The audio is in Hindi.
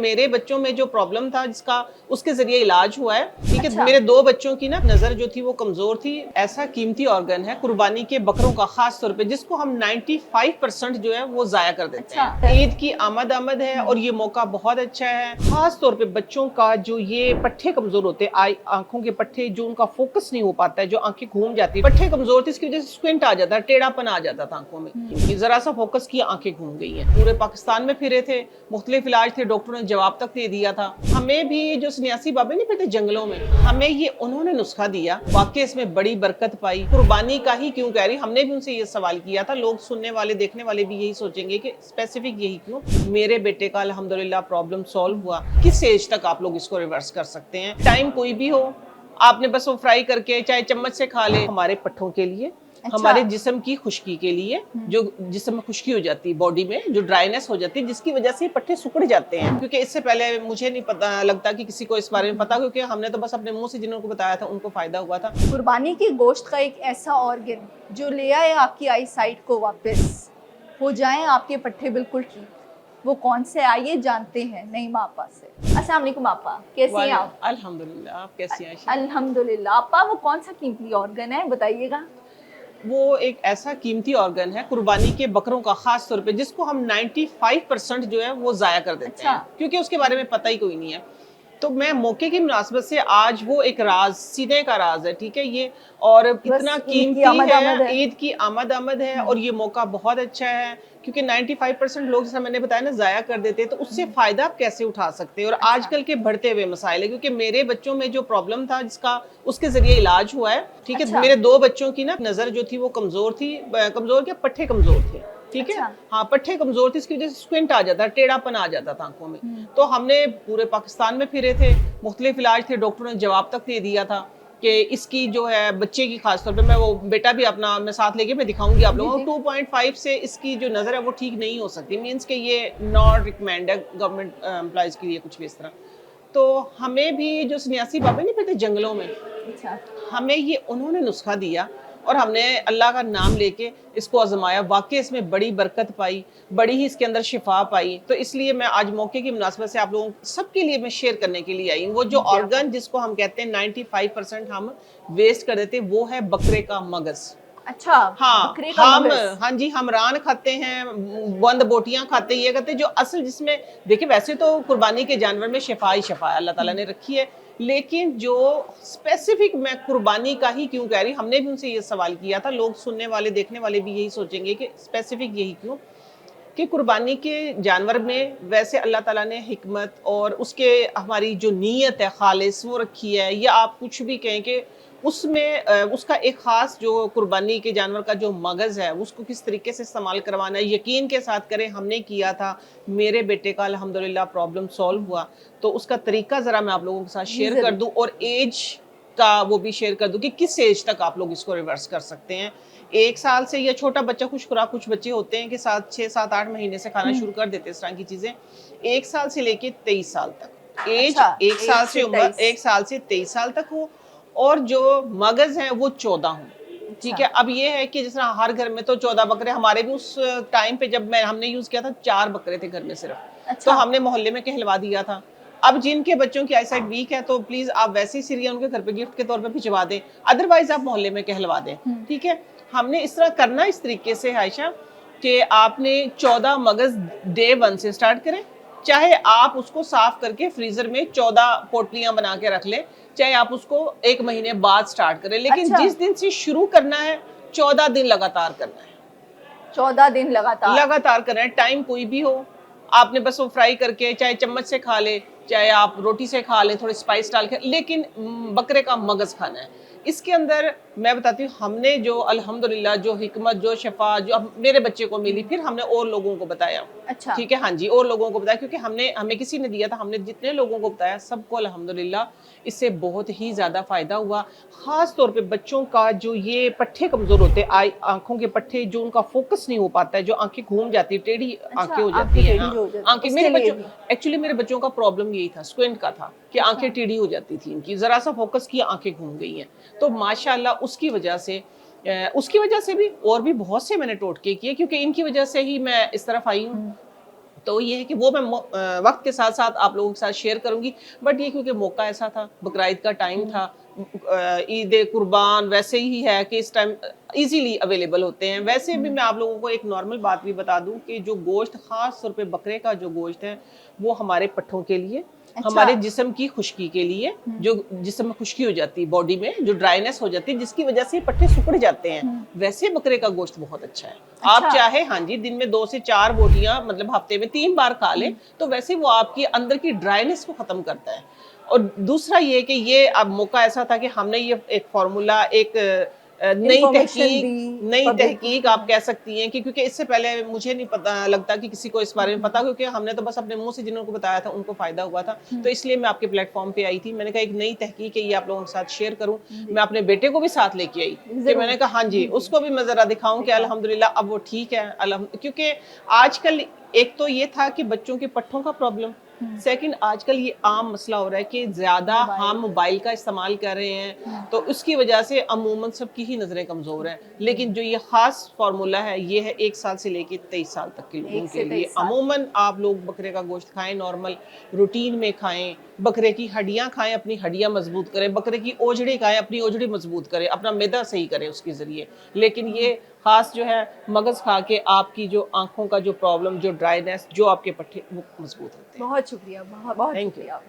मेरे बच्चों में जो प्रॉब्लम था जिसका उसके जरिए इलाज हुआ है। ठीक है। अच्छा। मेरे 2 बच्चों की ना नजर जो थी वो कमजोर थी। ऐसा कीमती ऑर्गन है कुर्बानी के बकरों का, खास तौर पे जिसको हम 95% जो है वो जाया कर देते अच्छा। हैं। ईद की आमद है और ये मौका बहुत अच्छा है, खास तौर पे बच्चों का जो ये पट्टे कमजोर होते हैं, आंखों के पट्टे, जो उनका फोकस नहीं हो पाता है, जो आंखें घूम जाती है, पट्टे कमजोर थे, इसकी वजह से स्क्विंट आ जाता है, टेढ़ापन आ जाता था आंखों में। जरा सा फोकस किया, आंखें घूम गई हैं। पूरे पाकिस्तान में फिरे थे, मुख्तलिफ इलाज थे, डॉक्टरों ने जवाब तक दे दिया था। हमें भी जो सन्यासी बाबे नहीं फिरते जंगलों में, हमें ये उन्होंने नुस्खा दिया, वाकई इसमें बड़ी बरकत पाई। कुर्बानी का ही क्यों कह रही, हमने भी उनसे ये सवाल किया था। लोग सुनने वाले देखने वाले भी यही सोचेंगे कि स्पेसिफिक यही क्यों। मेरे बेटे का अल्हम्दुलिल्लाह प्रॉब्लम सॉल्व हुआ। किस एज तक आप लोग इसको रिवर्स कर सकते हैं? टाइम कोई भी हो, आपने बस वो फ्राई करके चाहे चम्मच से खा ले। हमारे पट्ठों के लिए, अच्छा। हमारे जिस्म की खुश्की के लिए, जो जिस्म में खुश्की हो जाती है, बॉडी में जो ड्राइनेस हो जाती है, जिसकी वजह से पट्टे सिकुड़ जाते हैं। क्योंकि इससे पहले मुझे नहीं पता लगता कि किसी को इस बारे में पता, क्योंकि हमने तो बस अपने मुंह से जिनको बताया था उनको फायदा हुआ था। कुर्बानी के गोश्त का एक ऐसा ऑर्गन जो ले आए आपकी आई साइट को वापस, हो जाएं आपके पट्टे बिल्कुल ठीक, वो कौन से आइए जानते हैं नईमा आपा से। अस्सलाम वालेकुम आपा, कैसी हैं आप? अल्हम्दुलिल्लाह, आप कैसी हैं? अल्हम्दुलिल्लाह। आपा, वो कौन सा कीमती ऑर्गन है, बताइएगा। वो एक ऐसा कीमती ऑर्गन है कुर्बानी के बकरों का, खास तौर पे जिसको हम 95% जो है वो जाया कर देते अच्छा। हैं, क्योंकि उसके बारे में पता ही कोई नहीं है। तो मैं मौके की मुनासबत से आज वो एक राज, सीने का राज है, ठीक है ये, और इतना कीमती है, ईद की आमद है और ये मौका बहुत अच्छा है, क्योंकि 95% लोग, जैसा मैंने बताया ना, जाया कर देते हैं। तो उससे फायदा आप कैसे उठा सकते हैं? और आजकल के बढ़ते हुए मसाइल है, क्योंकि मेरे बच्चों में जो प्रॉब्लम था जिसका उसके जरिए इलाज हुआ है। ठीक है। अच्छा। मेरे 2 बच्चों की ना नजर जो थी वो कमजोर थी, कमजोर क्या, पट्टे कमजोर थे। ठीक है। अच्छा। हाँ, पट्टे कमजोर थे, इसकी वजह से स्क्विंट आ जाता, टेढ़ापन आ जाता था आंखों में। तो हमने पूरे पाकिस्तान में फिरे थे, मुख्तलिफ इलाज थे, डॉक्टरों ने जवाब तक दे दिया था कि इसकी जो है बच्चे की, खासतौर पे मैं वो बेटा भी अपना मैं साथ लेके मैं दिखाऊंगी आप लोगों को, 2.5 से इसकी जो नज़र है वो ठीक नहीं हो सकती। मीन्स कि ये नॉट रिकमेंड है गवर्नमेंट एम्प्लॉयज़ के लिए, कुछ भी इस तरह। तो हमें भी जो सन्यासी बाबे नहीं फिरते जंगलों में, अच्छा। हमें ये उन्होंने नुस्खा दिया और हमने अल्लाह का नाम लेके इसको आजमाया। वाकई इसमें बड़ी बरकत पाई, बड़ी ही इसके अंदर शिफा पाई। तो इसलिए मैं आज मौके की मुनासबत से आप लोगों सबके लिए मैं शेयर करने के लिए आई हूँ। वो जो ऑर्गन जिसको हम कहते हैं 95% हम वेस्ट कर देते हैं, वो है बकरे का मगज। अच्छा। हाँ, बकरे का मगज। हाँ जी, हम रान खाते हैं, बंद बोटियां खाते हैं, ये करते हैं, जो असल जिसमें देखिए, वैसे तो कुर्बानी के जानवर में शिफा ही शिफा है, अल्लाह ताला ने रखी है। लेकिन जो स्पेसिफिक, मैं कुर्बानी का ही क्यों कह रही, हमने भी उनसे ये सवाल किया था। लोग सुनने वाले देखने वाले भी यही सोचेंगे कि स्पेसिफिक यही क्यों, कि कुर्बानी के जानवर में वैसे अल्लाह ताला ने हिकमत और उसके, हमारी जो नीयत है खालिस वो रखी है, या आप कुछ भी कहें कि उसमें उसका एक ख़ास जो कुर्बानी के जानवर का जो मगज़ है उसको किस तरीके से इस्तेमाल करवाना है, यकीन के साथ करें। हमने किया था, मेरे बेटे का अल्हम्दुलिल्लाह प्रॉब्लम सॉल्व हुआ। तो उसका तरीका ज़रा मैं आप लोगों के साथ शेयर कर दूँ, और एज का वो भी शेयर कर दूँ कि किस एज तक आप लोग इसको रिवर्स कर सकते हैं। 1 साल से, या छोटा बच्चा खुश खुराक, कुछ बच्चे होते हैं कि 6, 7, 8 महीने से खाना शुरू कर देते हैं इस तरह की चीज़ें। 1 साल से लेके 23 साल तक एज, अच्छा, 1 साल से उम्र, 1 1 साल से 23 साल तक हो, और जो मगज़ हैं वो 14 हों। ठीक है। अब ये है कि जिस तरह हर घर में तो 14 बकरे, हमारे भी उस टाइम पे जब हमने यूज़ किया था 4 बकरे थे घर में सिर्फ। अच्छा। तो हमने मोहल्ले में कहलवा दिया था। अब जिनके बच्चों की आईसाइट वीक है, तो प्लीज आप वैसी सीरिया उनके घर पे गिफ्ट के तौर पे भिजवा दें, अदरवाइज आप मोहल्ले में कहलवा दें। ठीक है। हमने इस तरह करना इस तरीके से आयशा, कि आपने 14 मगज डे 1 से स्टार्ट करें। चाहे आप उसको साफ करके फ्रीजर में 14 पोटलियां बना के रख लें, चाहे आप उसको 1 महीने बाद स्टार्ट करें, लेकिन अच्छा। जिस दिन से शुरू करना है 14 दिन लगातार करना है। 14 दिन लगातार करना है। टाइम कोई भी हो, आपने बस वो फ्राई करके चाहे चम्मच से खा ले, चाहे आप रोटी से खा लें, थोड़ी स्पाइस डाल के, लेकिन बकरे का मगज खाना है। इसके अंदर मैं बताती हूँ, हमने जो अल्हम्दुलिल्लाह जो हिकमत, जो शफा जो मेरे बच्चे को मिली, फिर हमने और लोगों को बताया। अच्छा। ठीक है। हाँ जी, और लोगों को बताया, क्योंकि हमें किसी ने दिया था, हमने जितने लोगों को बताया सबको अल्हम्दुलिल्लाह इससे बहुत ही ज़्यादा फ़ायदा हुआ। ख़ास तौर पे बच्चों का जो ये पट्टे कमज़ोर होते हैं, आँखों के पट्टे, जो उनका फोकस नहीं हो पाता है, जो आंखें घूम जाती है, टेढ़ी आंखें हो जाती हैं। आंखें, मेरे बच्चों का प्रॉब्लम यही था, स्क्विंट का था, कि आंखें टेढ़ी हो जाती थी इनकी, ज़रा सा फोकस किया आंखें घूम गई हैं। तो माशाल्लाह उसकी वजह से भी और भी बहुत से मैंने टोटके किए, क्योंकि इनकी वजह से ही मैं इस तरफ आई हूँ। तो ये है कि वो मैं वक्त के साथ साथ आप लोगों के साथ शेयर करूंगी। बट ये क्योंकि मौका ऐसा था, बकरा ईद का टाइम था, ईद कुर्बान वैसे ही है कि इस टाइम इजीली अवेलेबल होते हैं। वैसे भी मैं आप लोगों को एक नॉर्मल बात भी बता दूं कि जो गोश्त, खास तौर पे बकरे का जो गोश्त है, वो हमारे पट्ठों के लिए, अच्छा। हमारे जिस्म की खुश्की के लिए, जो जिस्म में खुश्की हो जाती है, बॉडी में जो ड्राइनेस हो जाती है, जिसकी वजह से पट्टे सिकुड़ जाते हैं, वैसे बकरे का गोश्त बहुत अच्छा है। आप अच्छा। चाहे हाँ जी दिन में 2 से 4 बोटियां मतलब हफ्ते में 3 बार खा लें, तो वैसे वो आपकी अंदर की ड्राइनेस को खत्म करता है। और दूसरा ये कि ये अब मौका ऐसा था कि हमने ये एक फार्मूला, एक Information दी नई public को। तहकीक आप कह सकती हैं कि क्योंकि इससे पहले मुझे नहीं पता लगता कि किसी को इस बारे में पता, क्योंकि हमने तो बस अपने मुंह से जिन्होंने बताया था उनको फायदा हुआ था। तो इसलिए मैं आपके प्लेटफॉर्म पे आई थी। मैंने कहा एक नई तहकीक है, ये आप लोगों के साथ शेयर करूं। मैं अपने बेटे को भी साथ लेके आई कि जरूर। मैंने कहा हाँ जी, उसको भी मैं जरा दिखाऊं कि अल्हम्दुलिल्लाह अब वो ठीक है। क्योंकि आजकल एक तो ये था कि बच्चों के पट्ठों का प्रॉब्लम, सेकंड आजकल ये आम मसला हो रहा है कि ज्यादा हम मोबाइल का इस्तेमाल कर रहे हैं, तो उसकी वजह से अमूमन सबकी ही नजरें कमजोर हैं। लेकिन जो ये खास फार्मूला है, ये है 1 साल से लेके 23 साल तक के लोगों 1 के से लिए। 23 साल। अमूमन आप लोग बकरे का गोश्त खाएं, नॉर्मल रूटीन में खाएं, बकरे की हड्डियां खाएं, अपनी हड्डियां मजबूत करें, बकरे की ओजड़ी खाएं, अपनी ओजड़ी मजबूत करें, अपना मैदा सही करें उसके जरिए। लेकिन ये खास जो है मगज खा के आपकी जो आंखों का जो प्रॉब्लम, जो ड्राइनेस, जो आपके पट्टे, वो मजबूत होते हैं। बहुत शुक्रिया, बहुत बहुत थैंक यू। शुक्रिया।